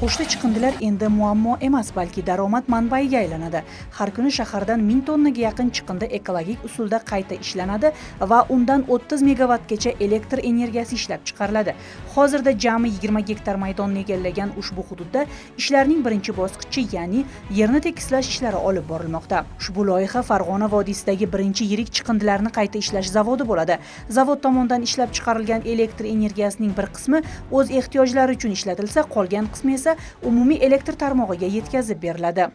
Qo'shni chiqindilar endi muammo emas, balki daromad manbaiga aylanadi. Har kuni shahardan 1000 tonnaga yaqin chiqindi ekologik usulda qayta ishlanadi va undan 30 megawattgacha elektr energiyasi ishlab chiqariladi. Hozirda jami 20 gektar maydonni egallagan ushbu hududda ishlarning birinchi bosqichi, ya'ni yerni tekislash ishlari olib borilmoqda. Ushbu loyiha Farg'ona vodiysidagi birinchi yirik chiqindilarni qayta ishlash zavodi bo'ladi. Zavod tomonidan ishlab chiqarilgan elektr energiyasining bir qismi o'z ehtiyojlari uchun ishlatilsa, qolgan qismi esa umumiy elektr tarmog'iga yetkazib beriladi.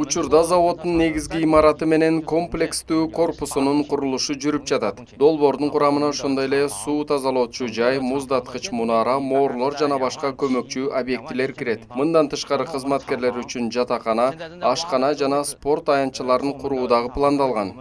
Учурда заводдун негизги имараты менен комплекстүү корпусунун курулушу жүрүп жатат. Долбордун курамына ошондой эле суу тазалоочу жай, муздаткыч мунара, mooрлор жана башка көмөкчү объектилер кирет. Мындан тышкары кызматкерлер үчүн жатакана, ашкана жана спорт аянтчыларын куруу дагы пландалган.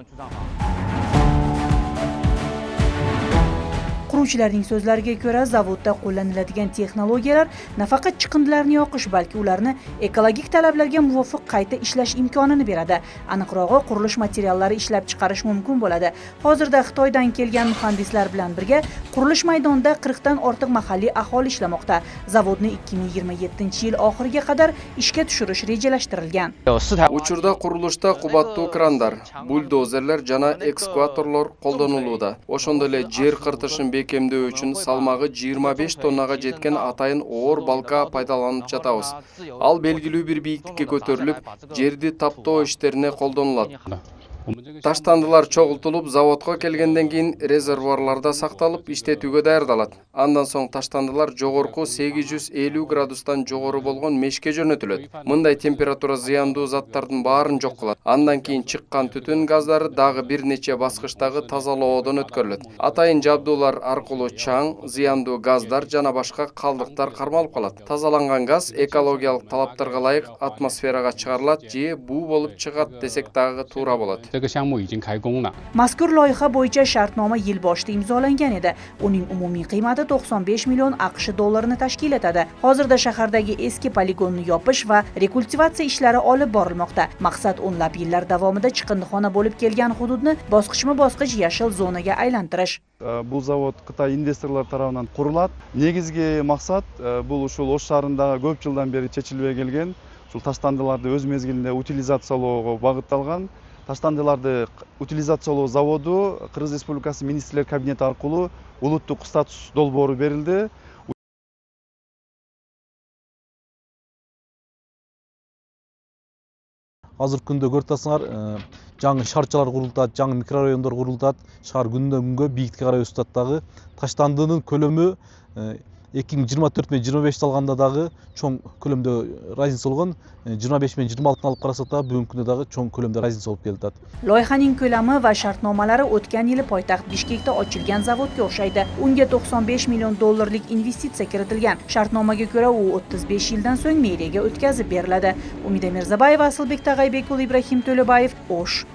Quruvchilarning so'zlariga ko'ra, zavodda qo'llaniladigan texnologiyalar nafaqat chiqindilarni yoqish, balki ularni ekologik talablarga muvofiq qayta ishlash imkonini beradi. Aniqrog'i, qurilish materiallari ishlab chiqarish mumkin bo'ladi. Hozirda Xitoydan kelgan muhandislar bilan birga qurilish maydonida 40 dan ortiq mahalliy aholi ishlamoqda. Zavodni 2027-yil oxiriga qadar ishga tushirish rejalashtirilgan. Учурда курулушта кубаттуу крандar, бульдозерлер жана экскаваторлор колдонулууда. Ошондой эле жер кыртышын бекемдөө үчүн салмагы 25 тоннага жеткен атайын оор балка пайдаланып жатабыз. Ал белгилүү бир бийиктикке көтөрүлүп, жерди таптоо иштерине колдонулат. Таштандылар чогултулуп, заводко келгенден кийин резервуарларда сакталып, иштетүүгө даярдалат. Андан соң таштандылар жогорку 850 градустан жогору болгон мешке жөнөтүлөт. Мындай температура зыяндуу заттардын баарын жок кылат. Андан кийин чыккан түтүн газдары дагы бир нече баскычтагы тазалоодон өткөрүлөт. Атайын жабдуулар аркылуу чаң, зыяндуу газдар жана башка калдыктар кармалып калат. Тазаланган газ экологиялык талаптарга ылайык атмосферага чыгарылат же буу болуп чыгат десек дагы туура болот. Mazkur loyiha bo'yicha shartnoma yil boshida imzolangan edi. Uning umumiy qiymati 95 million AQSh dollarini tashkil etadi. Hozirda shahardagi eski poligonni yopish va rekultivatsiya ishlari olib borilmoqda. Maqsad o'nlab yillar davomida chiqindixona bo'lib kelgan hududni bosqichma-bosqich yashil zonaga aylantirish. Бул завод Кытай инвесторлор тарабынан курулат. Негизги максат бул ушул Ош шаарындагы көп жылдан бери чечилбей келген ушул таштандыларды өз мезгилинде утилизациялоого багытталган. Таштандыларды утилизациялоо заводу Кыргыз Республикасы министрлер кабинети аркылуу улуттук статус долбоору берилди. Азыр күндө көрүп атасыңар, жаңы шаарчалар курултат, жаңы микрорайондор курултат, шаар күндөн күнгө бийиктикке карай өсүп атат дагы. Таштандынын көлөмү 2024 менен 25 алганда дагы чоң көлөмдө разница болгон, 25 менен 26 алып карасак да бүгүнкү күндө дагы чоң көлөмдө разница болуп келатат. Loyihaning ko'lami va shartnomalari o'tgan yili poytaxt Bishkekda ochilgan zavodga o'xshaydi. Unga 95 million dollarlik investitsiya kiritilgan. Shartnomaga ko'ra u 35 yildan so'ng meriyaga o'tkazib beriladi. Umida Mirzabayeva, Asilbek Tag'aybekul, Ibrahim To'labayev, Osh.